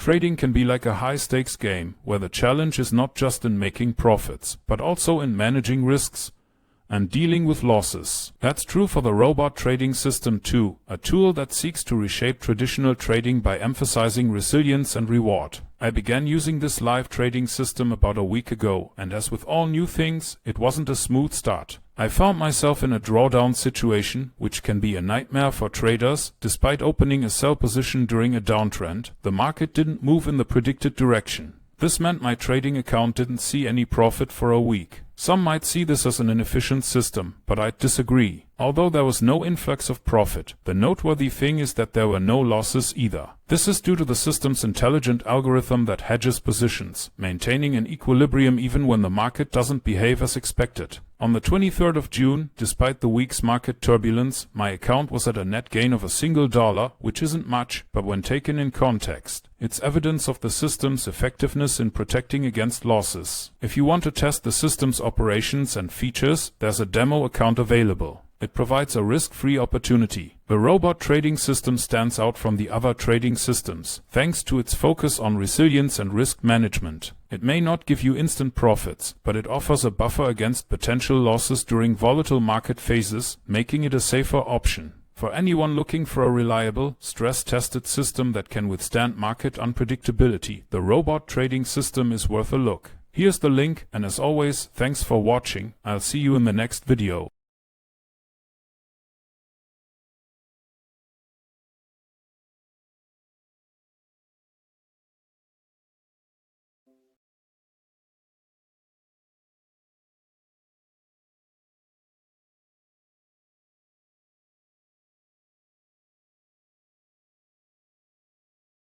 Trading can be like a high-stakes game, where the challenge is not just in making profits, but also in managing risks and dealing with losses. That's true for the robot trading system too, a tool that seeks to reshape traditional trading by emphasizing resilience and reward. I began using this live trading system about a week ago, and as with all new things, it wasn't a smooth start. I found myself in a drawdown situation, which can be a nightmare for traders. Despite opening a sell position during a downtrend, the market didn't move in the predicted direction. This meant my trading account didn't see any profit for a week. Some might see this as an inefficient system, but I disagree. Although there was no influx of profit, the noteworthy thing is that there were no losses either. This is due to the system's intelligent algorithm that hedges positions, maintaining an equilibrium even when the market doesn't behave as expected. On the 23rd of June, despite the week's market turbulence, my account was at a net gain of $1, which isn't much, but when taken in context, it's evidence of the system's effectiveness in protecting against losses. If you want to test the system's operations and features, there's a demo account available. It provides a risk-free opportunity. The robot trading system stands out from the other trading systems, thanks to its focus on resilience and risk management. It may not give you instant profits, but it offers a buffer against potential losses during volatile market phases, making it a safer option. For anyone looking for a reliable, stress-tested system that can withstand market unpredictability, the robot trading system is worth a look. Here's the link, and as always, thanks for watching. I'll see you in the next video.